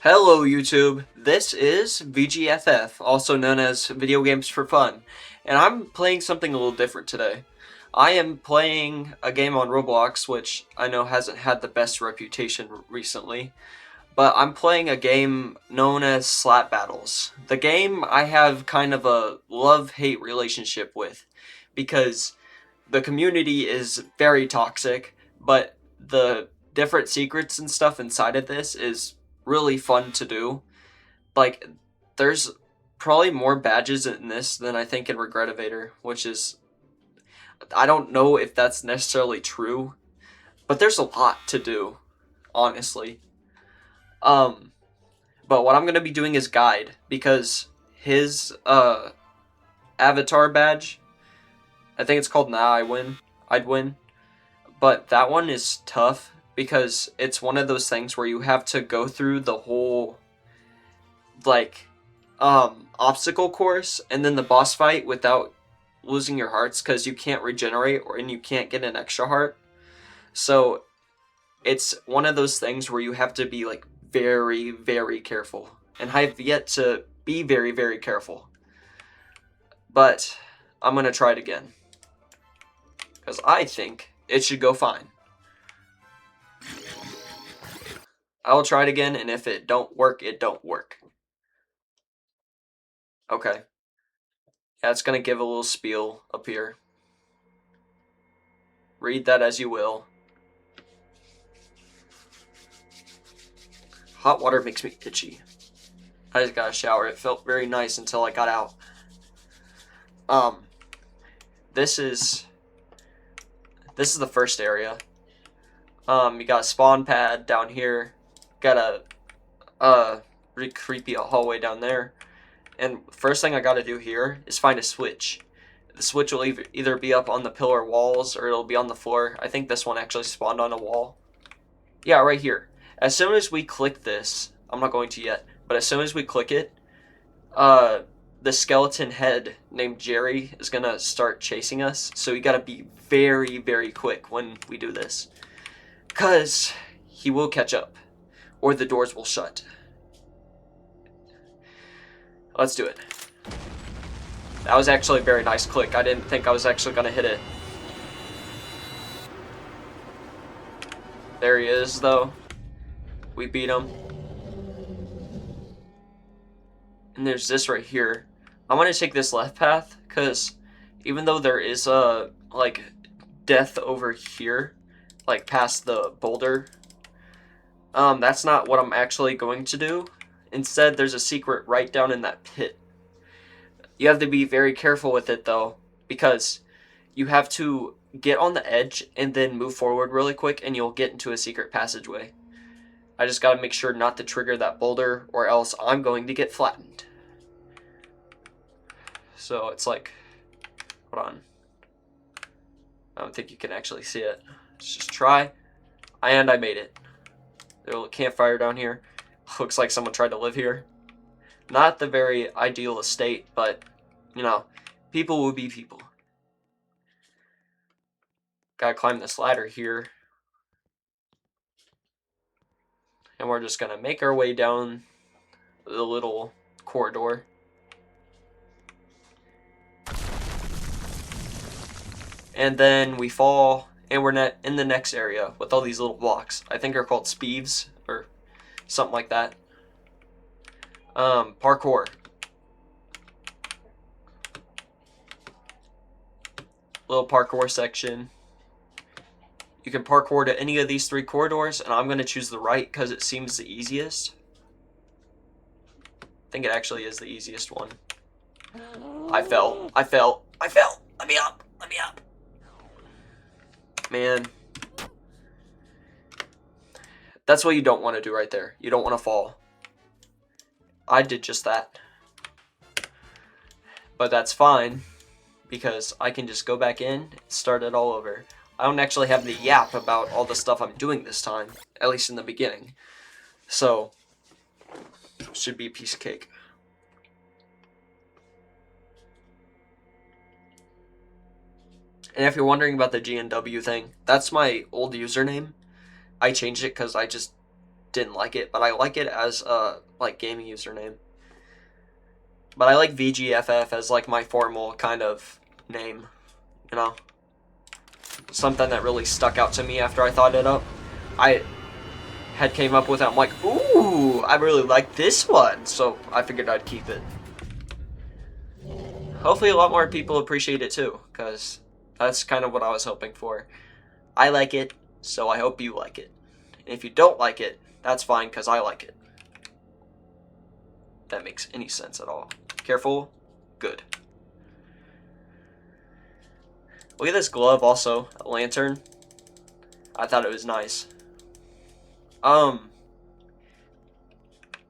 Hello YouTube, this is VGFF, also known as Video Games for Fun, and I'm playing something a little different today. I am playing a game on Roblox, which I know hasn't had the best reputation recently, but I'm playing a game known as Slap Battles. The game I have kind of a love-hate relationship with, because the community is very toxic, but the different secrets and stuff inside of this is really fun to do. Like, there's probably more badges in this than I think in Regretivator, which is, I don't know if that's necessarily true, but there's a lot to do, honestly. Um, but what I'm gonna be doing is guide, because his avatar badge, I think it's called Now I Win. I'd win. But that one is tough because it's one of those things where you have to go through the whole like obstacle course and then the boss fight without losing your hearts because you can't regenerate and you can't get an extra heart. So it's one of those things where you have to be like very, very careful. And I've yet to be very, very careful. But I'm gonna try it again. Because I think it should go fine. I will try it again, and if it don't work, it don't work. Okay. Yeah, it's gonna give a little spiel up here. Read that as you will. Hot water makes me itchy. I just got a shower. It felt very nice until I got out. This is the first area. You got a spawn pad down here. Got a pretty creepy hallway down there. And first thing I gotta do here is find a switch. The switch will either be up on the pillar walls or it'll be on the floor. I think this one actually spawned on a wall. Yeah, right here. As soon as we click this, I'm not going to yet, but as soon as we click it, the skeleton head named Jerry is gonna start chasing us. So you gotta be very, very quick when we do this, cause he will catch up, or the doors will shut. Let's do it. That was actually a very nice click. I didn't think I was actually gonna hit it. There he is, though. We beat him. And there's this right here. I'm gonna take this left path, because even though there is a, like, death over here, like, past the boulder, that's not what I'm actually going to do. Instead, there's a secret right down in that pit. You have to be very careful with it, though, because you have to get on the edge and then move forward really quick, and you'll get into a secret passageway. I just gotta make sure not to trigger that boulder, or else I'm going to get flattened. So it's like, hold on. I don't think you can actually see it. Let's just try. And I made it. There's a little campfire down here. Looks like someone tried to live here. Not the very ideal estate, but, you know, people will be people. Gotta climb this ladder here. And we're just gonna make our way down the little corridor. And then we fall, and we're in the next area with all these little blocks. I think they're called speeves, or something like that. Parkour. Little parkour section. You can parkour to any of these three corridors, and I'm going to choose the right because it seems the easiest. I think it actually is the easiest one. I fell. I fell. I fell. Let me up. Let me up. Man. That's what you don't want to do right there. You don't want to fall. I did just that. But that's fine, because I can just go back in and start it all over. I don't actually have the yap about all the stuff I'm doing this time, at least in the beginning. So, should be a piece of cake. And if you're wondering about the GNW thing, that's my old username. I changed it because I just didn't like it, but I like it as a like gaming username. But I like VGFF as like my formal kind of name, you know? Something that really stuck out to me after I thought it up. I had came up with it, I'm like, ooh, I really like this one, so I figured I'd keep it. Hopefully a lot more people appreciate it too, because that's kind of what I was hoping for. I like it, so I hope you like it. And if you don't like it, that's fine, because I like it. If that makes any sense at all. Careful. Good. Look at this glove also. A lantern. I thought it was nice. In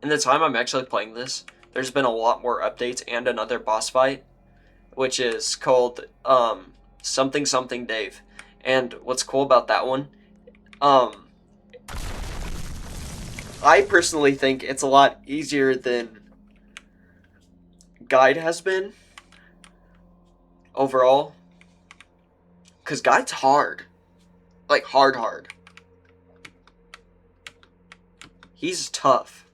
the time I'm actually playing this, there's been a lot more updates and another boss fight, which is called, Something Something Dave. And what's cool about that one, I personally think it's a lot easier than Guide has been overall, because Guide's hard, like hard. He's tough.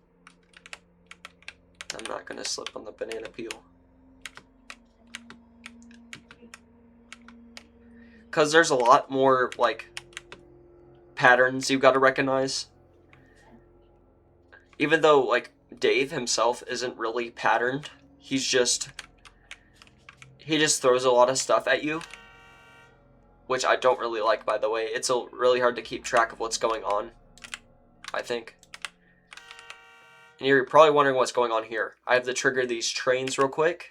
I'm not gonna slip on the banana peel, because there's a lot more like patterns you've got to recognize, even though like Dave himself isn't really patterned. He just throws a lot of stuff at you, which I don't really like, by the way. It's really hard to keep track of what's going on, I think. And you're probably wondering what's going on here. I have to trigger these trains real quick,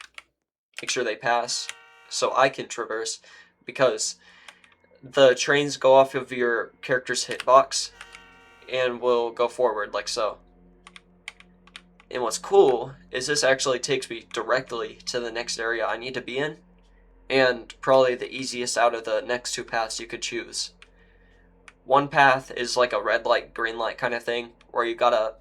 make sure they pass, so I can traverse, because the trains go off of your character's hitbox and will go forward like so. And what's cool is this actually takes me directly to the next area I need to be in, and probably the easiest out of the next two paths you could choose. One path is like a red light, green light kind of thing, where you gotta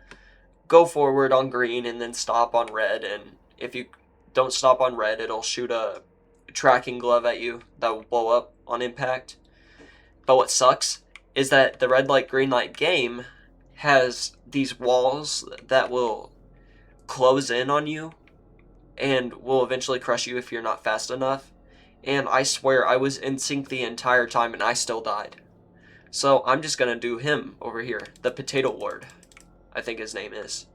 go forward on green and then stop on red, and if you don't stop on red, it'll shoot a tracking glove at you that will blow up on impact. But what sucks is that the red light, green light game has these walls that will close in on you and will eventually crush you if you're not fast enough. And I swear I was in sync the entire time and I still died. So I'm just gonna do him over here, the Potato Lord, I think his name is.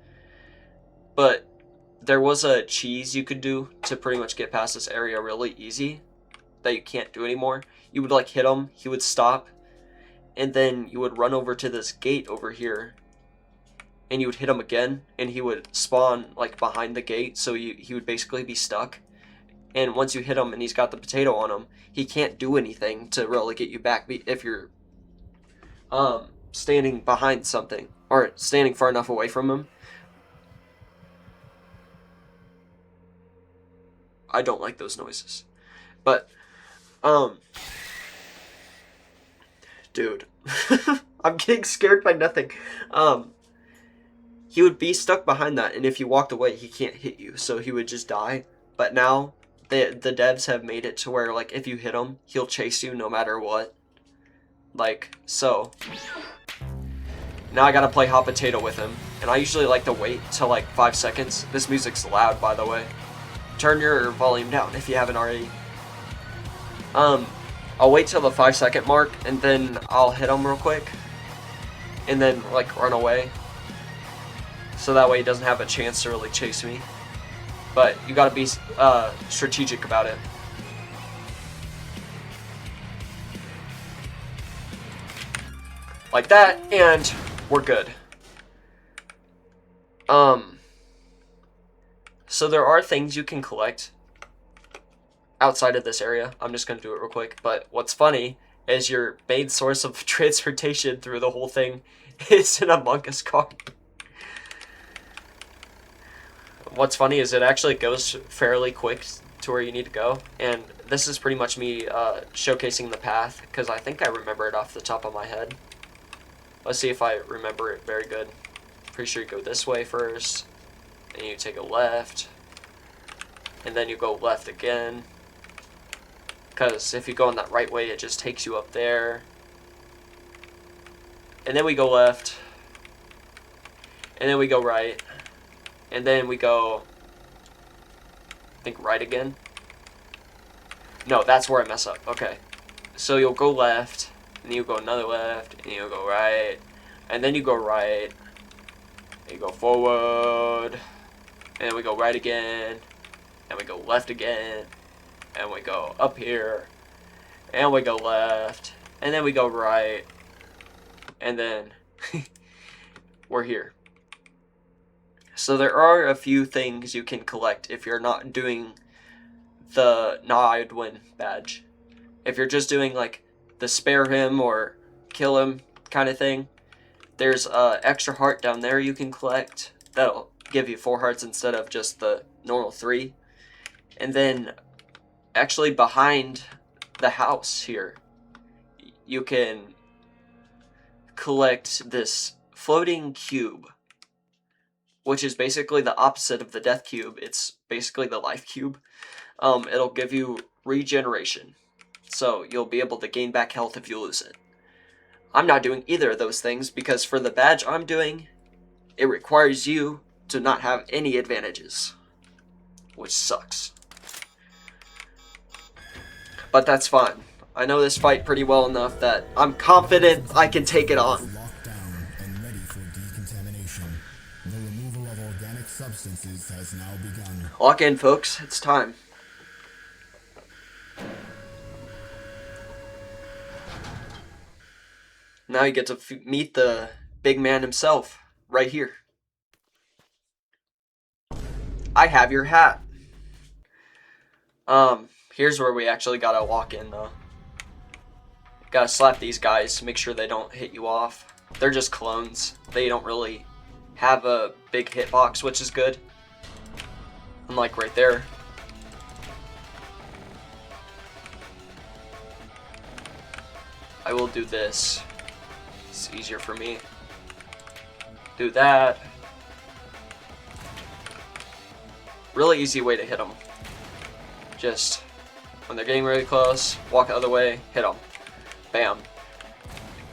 But there was a cheese you could do to pretty much get past this area really easy that you can't do anymore. You would like hit him, he would stop, and then you would run over to this gate over here, and you would hit him again, and he would spawn like behind the gate, so he would basically be stuck. And once you hit him and he's got the potato on him, he can't do anything to really get you back if you're standing behind something or standing far enough away from him. I don't like those noises. But dude, I'm getting scared by nothing. He would be stuck behind that, and if you walked away, he can't hit you, so he would just die. But now, the devs have made it to where, like, if you hit him, he'll chase you no matter what. Like, so. Now I gotta play hot potato with him, and I usually like to wait till, like, 5 seconds. This music's loud, by the way. Turn your volume down if you haven't already. I'll wait till the 5-second mark, and then I'll hit him real quick, and then, like, run away. So that way he doesn't have a chance to really chase me. But you gotta be strategic about it. Like that, and we're good. So there are things you can collect outside of this area. I'm just gonna do it real quick. But what's funny is your main source of transportation through the whole thing is an Among Us car. What's funny is it actually goes fairly quick to where you need to go, and this is pretty much me showcasing the path, because I think I remember it off the top of my head. Let's see if I remember it very good. Pretty sure you go this way first, and you take a left, and then you go left again, because if you go in that right way, it just takes you up there, and then we go left, and then we go right, and then we go, I think, right again. No, that's where I mess up. Okay. So you'll go left, and you go another left, and you'll go right, and then you go right, and you go forward, and then we go right again, and we go left again, and we go up here, and we go left, and then we go right, and then we're here. So there are a few things you can collect if you're not doing the I'd win badge. If you're just doing like the spare him or kill him kind of thing, there's extra heart down there you can collect. That'll give you 4 hearts instead of just the normal 3. And then actually behind the house here, you can collect this floating cube, which is basically the opposite of the death cube. It's basically the life cube. It'll give you regeneration, so you'll be able to gain back health if you lose it. I'm not doing either of those things because for the badge I'm doing, it requires you to not have any advantages, which sucks. But that's fine. I know this fight pretty well enough that I'm confident I can take it on. Locked down and ready for decontamination. The removal of organic substances has now begun. Lock in, folks. It's time. Now you get to meet the big man himself, right here. I have your hat. Here's where we actually gotta walk in, though. Gotta slap these guys, make sure they don't hit you off. They're just clones. They don't really have a big hitbox, which is good. Unlike right there. I will do this. It's easier for me. Do that. Really easy way to hit them. Just when they're getting really close, walk the other way, hit them. Bam.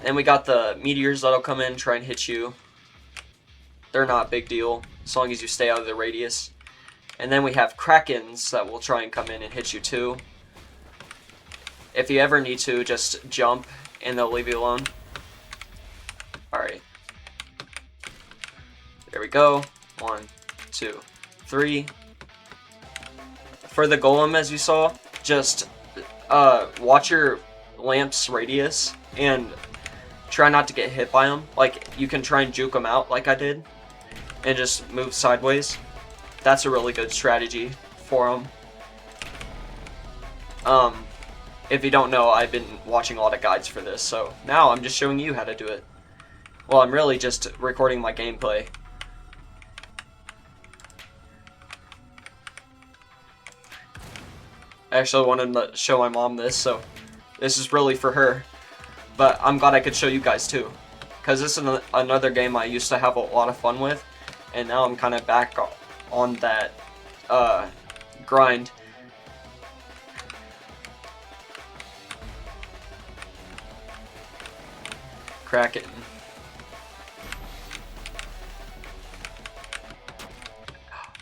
And we got the meteors that'll come in, try and hit you. They're not a big deal, as long as you stay out of the radius. And then we have krakens that will try and come in and hit you too. If you ever need to, just jump and they'll leave you alone. Alright. There we go. 1, 2, 3. For the golem, as you saw, just watch your lamp's radius and try not to get hit by them. Like, you can try and juke them out like I did and just move sideways. That's a really good strategy for them. If you don't know, I've been watching a lot of guides for this, so now I'm just showing you how to do it. Well, I'm really just recording my gameplay. I actually wanted to show my mom this, so this is really for her. But I'm glad I could show you guys too, because this is another game I used to have a lot of fun with, and now I'm kind of back on that grind. Kraken.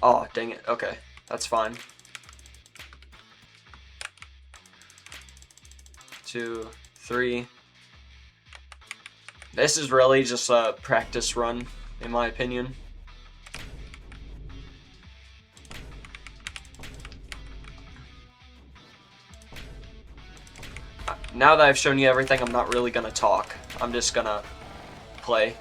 Oh, dang it. Okay, that's fine. 2, 3. This is really just a practice run, in my opinion. Now that I've shown you everything, I'm not really gonna talk. I'm just gonna play.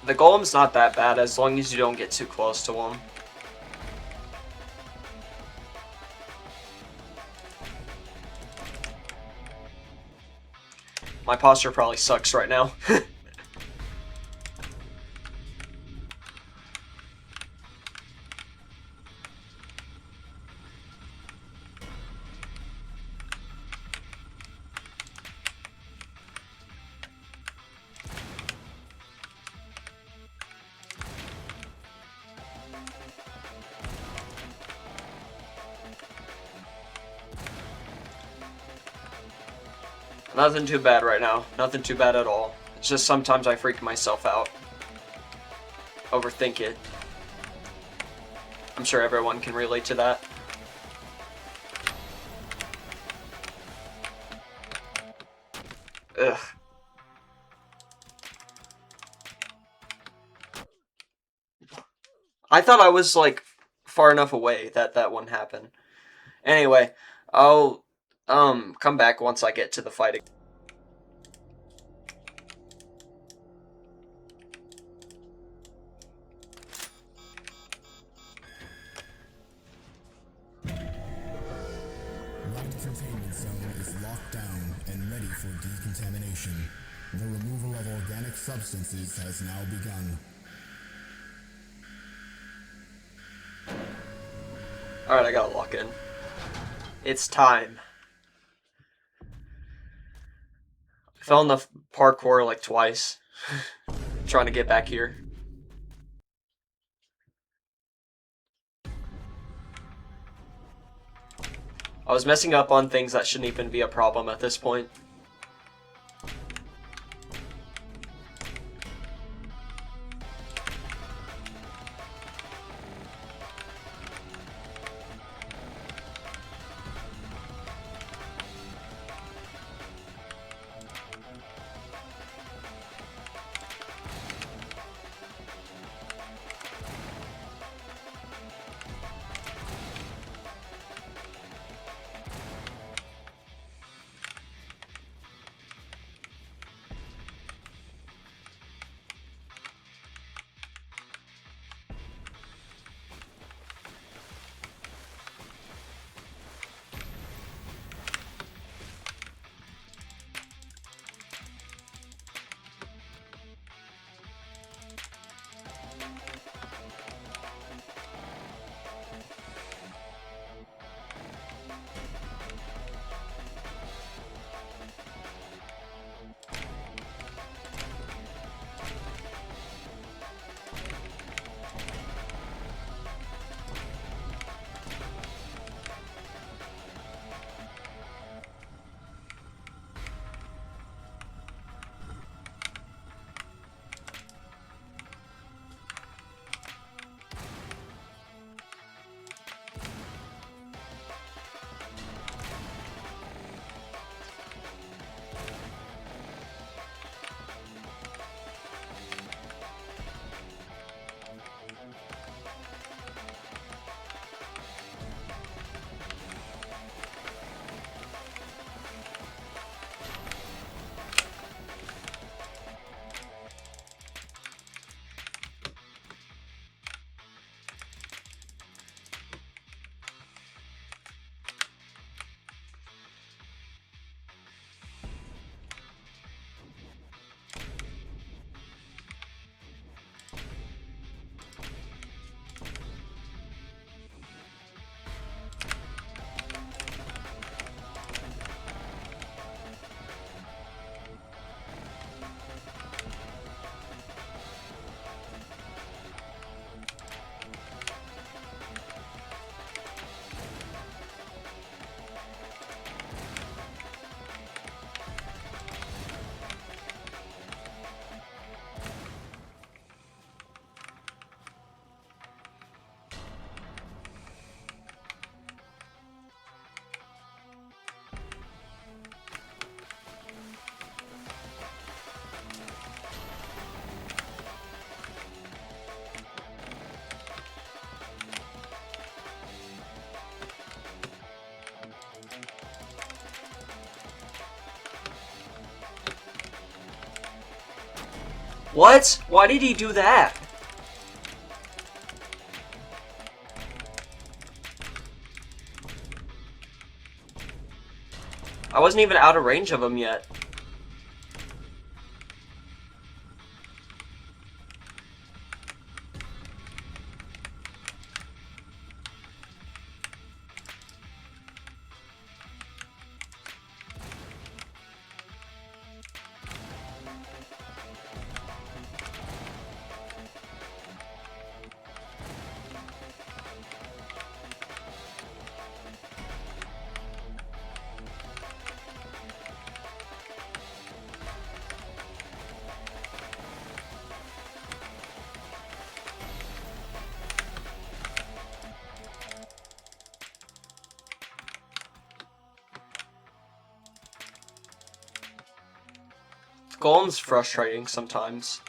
The golem's not that bad as long as you don't get too close to him. My posture probably sucks right now. Nothing too bad right now. Nothing too bad at all. It's just sometimes I freak myself out. Overthink it. I'm sure everyone can relate to that. Ugh. I thought I was, like, far enough away that that wouldn't happen. Anyway, I'll, come back once I get to the fight again. Light containment zone is locked down and ready for decontamination. The removal of organic substances has now begun. Alright, I gotta lock in. It's time. I fell in the parkour like twice. Trying to get back here. I was messing up on things that shouldn't even be a problem at this point. What? Why did he do that? I wasn't even out of range of him yet. Golem's frustrating sometimes.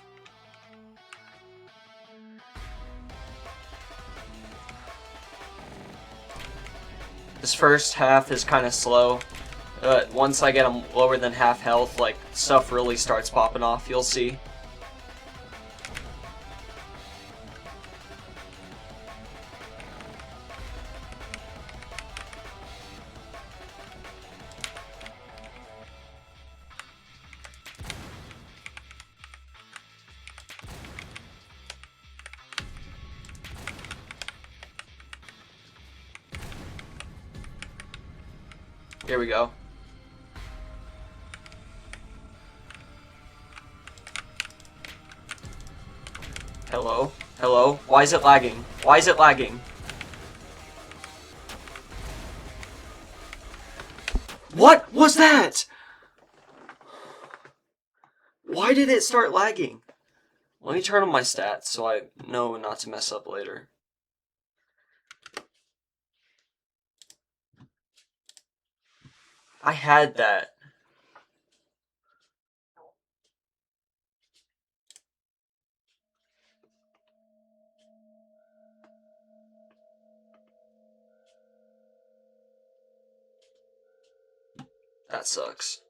This first half is kind of slow. Once I get him lower than half health, like, stuff really starts popping off, you'll see. Here we go. Hello? Hello? Why is it lagging? Why is it lagging? What was that? Why did it start lagging? Let me turn on my stats so I know not to mess up later. I had that. That sucks.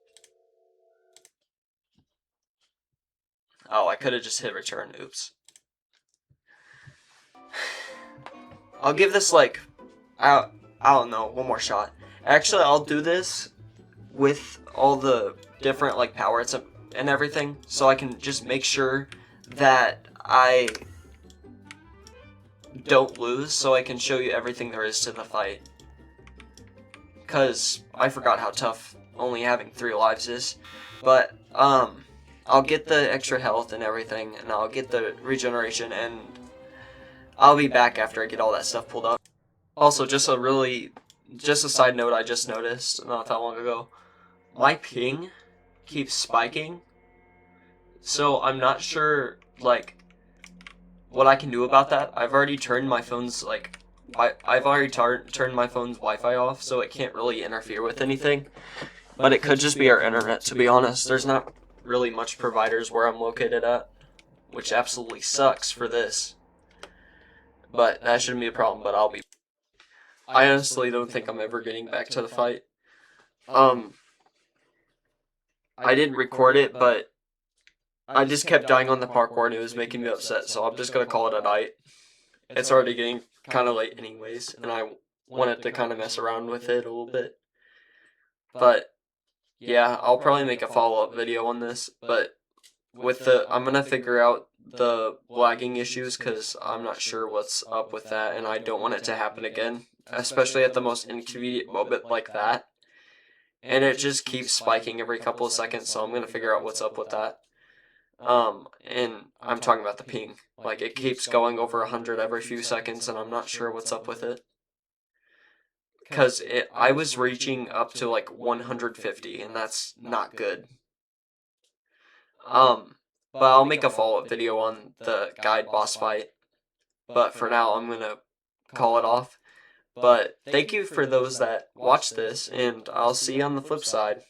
Oh, I could have just hit return. Oops. I'll give this like, I don't know, one more shot. Actually, I'll do this with all the different like powers and everything, so I can just make sure that I don't lose, so I can show you everything there is to the fight. Because I forgot how tough only having 3 lives is. But, I'll get the extra health and everything, and I'll get the regeneration, and I'll be back after I get all that stuff pulled up. Also, just a side note I just noticed not that long ago. My ping keeps spiking, so I'm not sure, like, what I can do about that. I've already turned my phone's, like, I've already turned my phone's Wi-Fi off, so it can't really interfere with anything. But it could just be our internet, to be honest. There's not really much providers where I'm located at, which absolutely sucks for this. But that shouldn't be a problem, but I'll be. I honestly don't think I'm ever getting back to the fight. I didn't record it, but I just kept dying on the parkour and it was making me upset, so I'm just gonna call it a night. It's already getting kind of late anyways, and I wanted to kind of mess around with it a little bit. But, yeah, I'll probably make a follow-up video on this, but I'm gonna figure out the lagging issues, because I'm not sure what's up with that, and I don't want it to happen again, especially at the most inconvenient moment like that. And it just keeps spiking every couple of seconds, so I'm gonna figure out what's up with that. And I'm talking about the ping. Like, it keeps going over 100 every few seconds, and I'm not sure what's up with it. Because I was reaching up to, like, 150, and that's not good. But I'll make a follow-up video on the guide boss fight. But for now, I'm gonna call it off. But thank you for those that watched this, and I'll see you on the flip side.